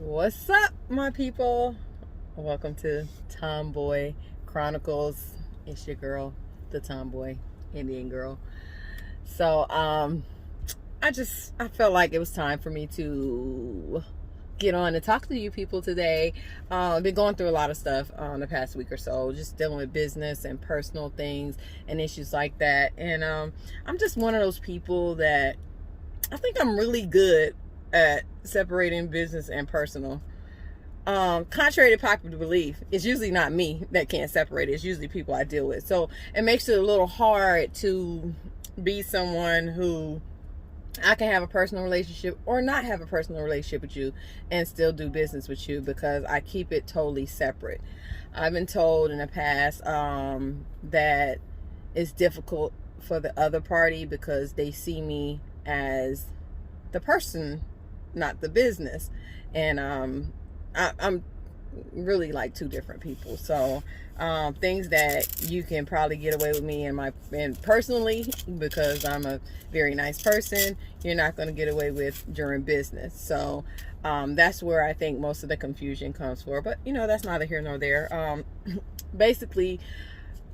What's up, my people? Welcome to Tomboy Chronicles. It's your girl, the Tomboy Indian girl. So, I felt like it was time for me to get on and talk to you people today. I've been going through a lot of stuff the past week or so, just dealing with business and personal things and issues like that. And I'm just one of those people that I think I'm really good at separating business and personal. Contrary to popular belief, it's usually not me that can't separate it. It's usually people I deal with. So it makes it a little hard to be someone who I can have a personal relationship or not have a personal relationship with you and still do business with you because I keep it totally separate. I've been told in the past that it's difficult for the other party because they see me as the person, not the business. And I'm really like two different people. So things that you can probably get away with me and personally, because I'm a very nice person, you're not going to get away with during business. So that's where I think most of the confusion comes for. But that's neither here nor there. Basically,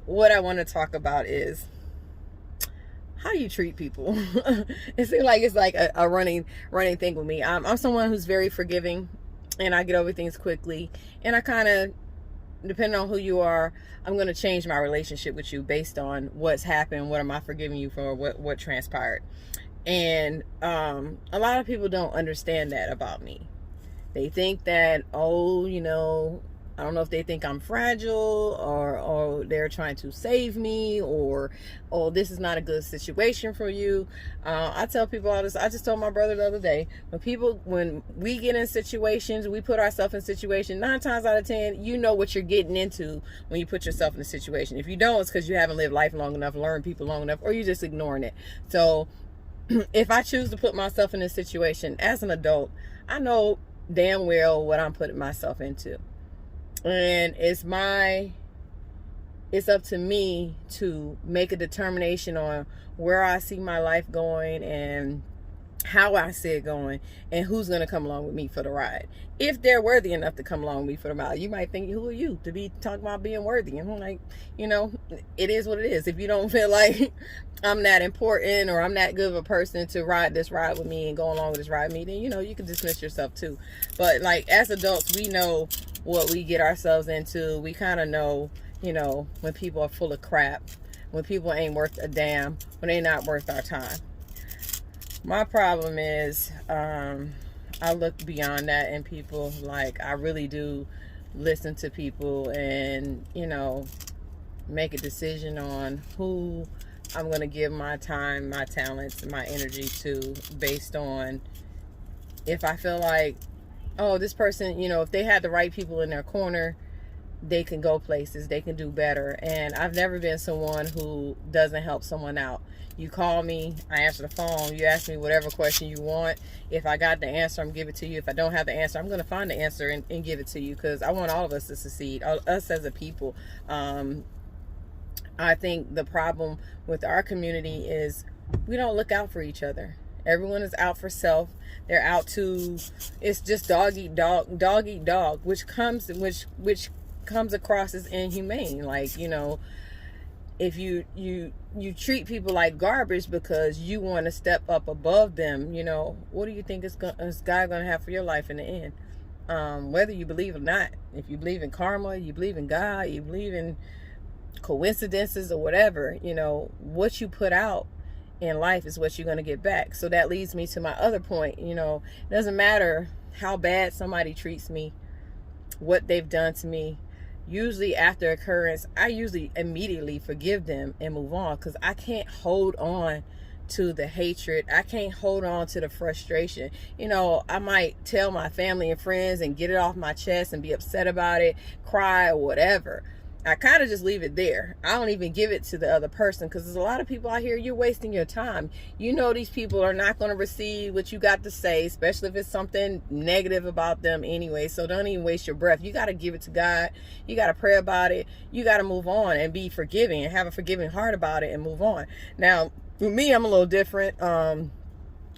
what I want to talk about is how you treat people. It seems like it's like a running thing with me. I'm someone who's very forgiving, and I get over things quickly. And I kind of, depending on who you are, I'm going to change my relationship with you based on what's happened. What am I forgiving you for? What transpired? And a lot of people don't understand that about me. They think that, I don't know if they think I'm fragile or they're trying to save me or, oh, this is not a good situation for you. I tell people all this. I just told my brother the other day, when we get in situations, we put ourselves in situations, 9 times out of 10, you know what you're getting into when you put yourself in a situation. If you don't, it's because you haven't lived life long enough, learned people long enough, or you're just ignoring it. So if I choose to put myself in a situation as an adult, I know damn well what I'm putting myself into. And it's up to me to make a determination on where I see my life going and how I see it going and who's going to come along with me for the ride. If they're worthy enough to come along with me for the ride. You might think, who are you to be talking about being worthy? And I'm like, it is what it is. If you don't feel like I'm that important or I'm that good of a person to ride this ride with me and go along with this ride with me, then, you can dismiss yourself too. But like as adults, we know what we get ourselves into. We kind of know, when people are full of crap, when people ain't worth a damn, when they not worth our time. My problem is I look beyond that in people. Like I really do listen to people and, make a decision on who I'm going to give my time, my talents, and my energy to based on if I feel like, oh, this person, if they had the right people in their corner, they can go places, they can do better. And I've never been someone who doesn't help someone out. You call me, I answer the phone, you ask me whatever question you want. If I got the answer, I'm give it to you. If I don't have the answer, I'm going to find the answer and give it to you, because I want all of us to succeed, us as a people. I think the problem with our community is we don't look out for each other. Everyone is out for self. They're out to, it's just dog eat dog, which comes across as inhumane. Like, if you treat people like garbage because you want to step up above them, what do you think is God going to have for your life in the end? Whether you believe or not, if you believe in karma, you believe in God, you believe in coincidences or whatever, what you put out in life is what you're going to get back. So that leads me to my other point. It doesn't matter how bad somebody treats me, what they've done to me. Usually after occurrence, I usually immediately forgive them and move on, because I can't hold on to the hatred. I can't hold on to the frustration. I might tell my family and friends and get it off my chest and be upset about it, cry or whatever. I kind of just leave it there. I don't even give it to the other person, because there's a lot of people out here, you're wasting your time. These people are not going to receive what you got to say, especially if it's something negative about them anyway. So don't even waste your breath. You got to give it to God. You got to pray about it. You got to move on and be forgiving and have a forgiving heart about it and move on. Now, with me, I'm a little different.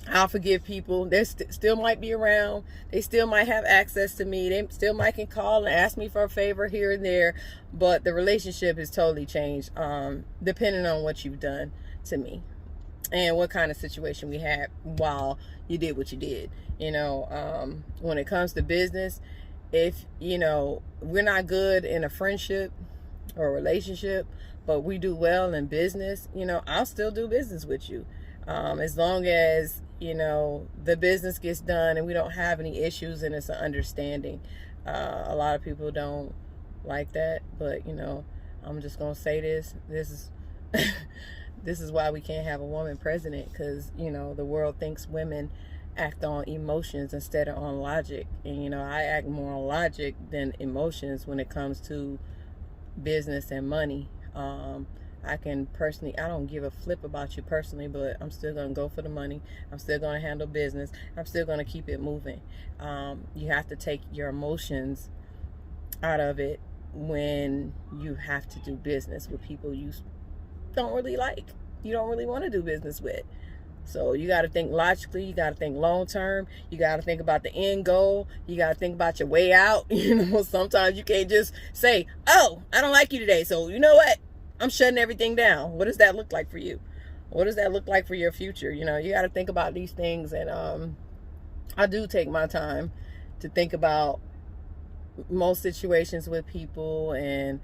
I'll forgive people. They still might be around. They still might have access to me. They still might can call and ask me for a favor here and there. But the relationship has totally changed, depending on what you've done to me and what kind of situation we had while you did what you did. When it comes to business, if, we're not good in a friendship or a relationship, but we do well in business, I'll still do business with you. As long as, the business gets done and we don't have any issues and it's an understanding. A lot of people don't like that, but, I'm just going to say this. This is this is why we can't have a woman president, because, the world thinks women act on emotions instead of on logic. And, I act more on logic than emotions when it comes to business and money. I don't give a flip about you personally, but I'm still going to go for the money. I'm still going to handle business. I'm still going to keep it moving. You have to take your emotions out of it when you have to do business with people you don't really like, you don't really want to do business with. So you got to think logically, you got to think long term, you got to think about the end goal, you got to think about your way out. Sometimes you can't just say, oh, I don't like you today, so you know what, I'm shutting everything down. What does that look like for you? What does that look like for your future? You got to think about these things. And I do take my time to think about most situations with people and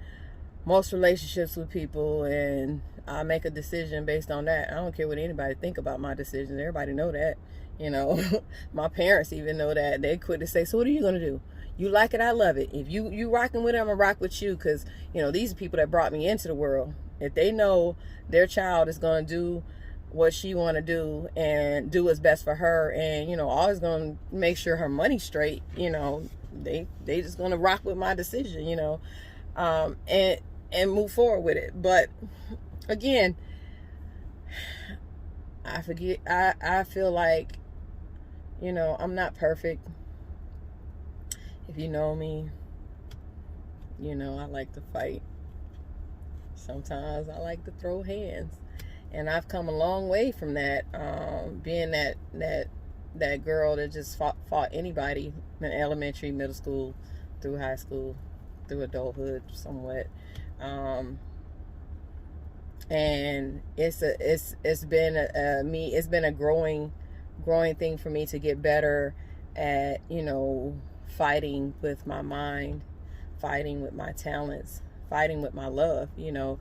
most relationships with people, and I make a decision based on that. I don't care what anybody think about my decisions. Everybody know that. My parents even know that. They quit to say, so what are you going to do? You like it, I love it. If you rocking with it, I'm going to rock with you, because, these are people that brought me into the world. If they know their child is going to do what she want to do and do what's best for her, and, always going to make sure her money's straight, they just going to rock with my decision, and move forward with it. But again, I feel like, I'm not perfect. If you know me, I like to fight. Sometimes I like to throw hands. And I've come a long way from that, being that girl that just fought anybody in elementary, middle school, through high school, through adulthood somewhat. And it's been a growing thing for me to get better at, fighting with my mind, fighting with my talents, fighting with my love. A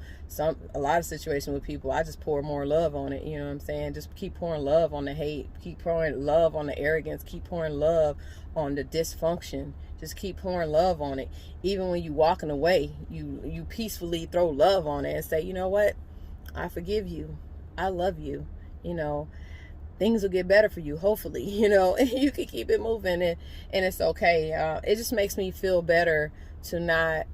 lot of situations with people, I just pour more love on it. You know what I'm saying? Just keep pouring love on the hate, keep pouring love on the arrogance, keep pouring love on the dysfunction. Just keep pouring love on it. Even when you walking away, you peacefully throw love on it and say, you know what? I forgive you. I love you. Things will get better for you, hopefully, and you can keep it moving, and it's okay. It just makes me feel better to not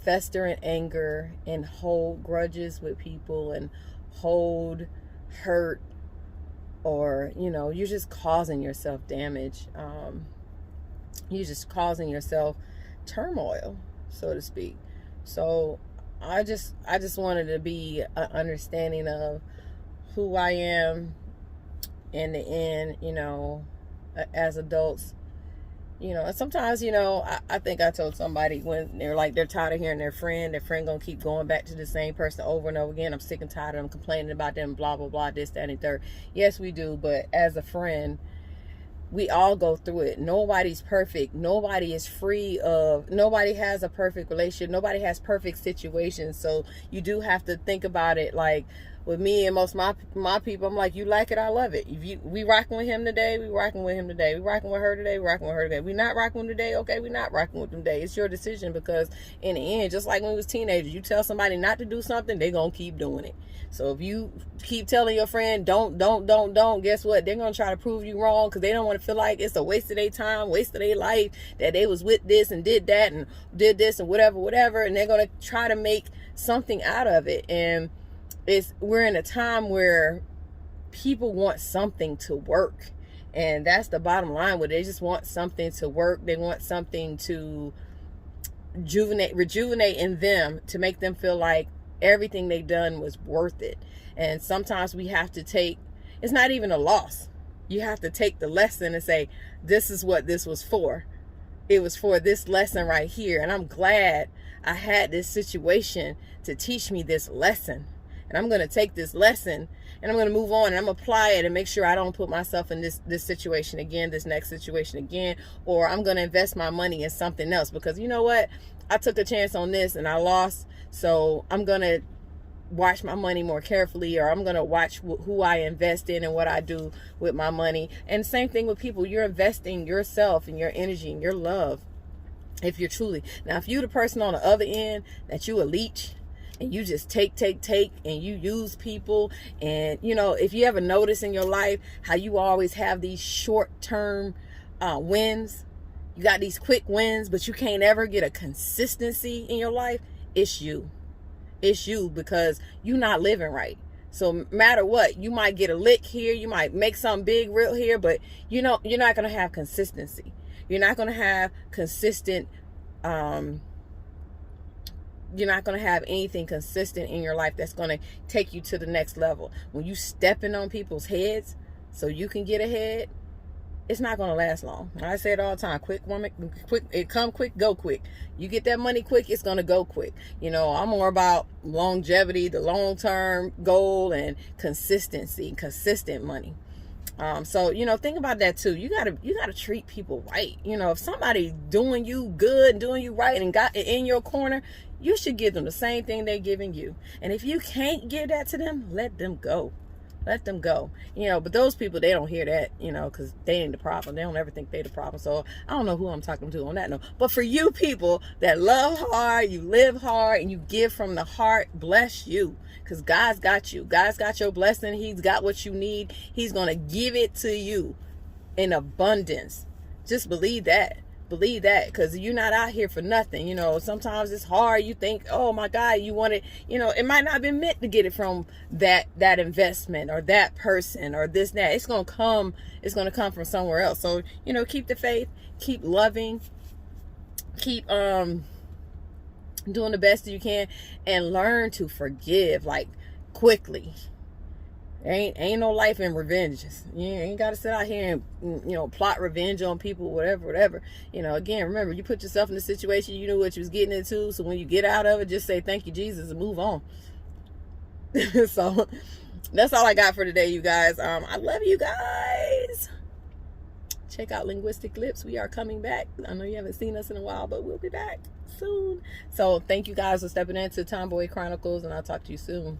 fester in anger and hold grudges with people and hold hurt, or, you're just causing yourself damage. You're just causing yourself turmoil, so to speak. So I just wanted to be an understanding of who I am in the end, as adults. And sometimes, I think I told somebody when they're tired of hearing their friend gonna keep going back to the same person over and over again. I'm sick and tired of them complaining about them, blah, blah, blah, this, that, and third. Yes, we do. But as a friend, we all go through it. Nobody's perfect. Nobody is free of, nobody has a perfect relationship. Nobody has perfect situations. So you do have to think about it. Like with me and most of my people, I'm like, you like it, I love it. If we rocking with him today, we rocking with him today. We rocking with her today, we rocking with her today. We not rocking with him today, okay, we not rocking with them today. It's your decision, because in the end, just like when we was teenagers, you tell somebody not to do something, they gonna keep doing it. So if you keep telling your friend, don't, guess what? They're going to try to prove you wrong, because they don't want to feel like it's a waste of their time, waste of their life, that they was with this and did that and did this and whatever. And they're going to try to make something out of it. And we're in a time where people want something to work. And that's the bottom line, where they just want something to work. They want something to rejuvenate in them, to make them feel like everything they done was worth it. And sometimes we have to take, it's not even a loss. You have to take the lesson and say, this is what this was for. It was for this lesson right here. And I'm glad I had this situation to teach me this lesson. And I'm going to take this lesson and I'm going to move on and I'm going to apply it and make sure I don't put myself in this situation again, this next situation again, or I'm going to invest my money in something else, because you know what? I took a chance on this and I lost. So I'm going to watch my money more carefully, or I'm going to watch who I invest in and what I do with my money. And same thing with people. You're investing yourself and your energy and your love. If you're truly, now, if you're the person on the other end that you a leech and you just take, and you use people, and you know, if you ever notice in your life how you always have these short-term wins, you got these quick wins, but you can't ever get a consistency in your life, it's you. It's you, because you're not living right. So no matter what, you might get a lick here, you might make something big real here, but you know, you're not going to have consistency. You're not going to have consistent, you're not going to have anything consistent in your life that's going to take you to the next level. When you stepping on people's heads so you can get ahead, it's not going to last long. I say it all the time. Quick, it come quick, go quick. You get that money quick, it's going to go quick. You know, I'm more about longevity, the long-term goal, and consistency, consistent money. So, you know, think about that too. You gotta treat people right. You know, if somebody doing you good, doing you right, and got it in your corner, you should give them the same thing they're giving you. And if you can't give that to them, let them go. Let them go. You know, but those people, they don't hear that, you know, because they ain't the problem. They don't ever think they the problem. So I don't know who I'm talking to on that note. But for you people that love hard, you live hard, and you give from the heart, bless you. Because God's got you. God's got your blessing. He's got what you need. He's going to give it to you in abundance. Just believe that. Believe that, because you're not out here for nothing. You know, sometimes it's hard. You think, oh my God, you want it. You know, it might not have been meant to get it from that investment or that person or this, that. It's going to come. It's going to come from somewhere else. So, you know, keep the faith, keep loving, keep doing the best that you can, and learn to forgive, like, quickly. Ain't no life in revenge. You ain't got to sit out here and, you know, plot revenge on people, whatever. You know, again, remember, you put yourself in the situation, you knew what you was getting into. So when you get out of it, just say, thank you, Jesus, and move on. So that's all I got for today, you guys. I love you guys. Check out Linguistic Lips. We are coming back. I know you haven't seen us in a while, but we'll be back soon. So thank you guys for stepping into Tomboy Chronicles, and I'll talk to you soon.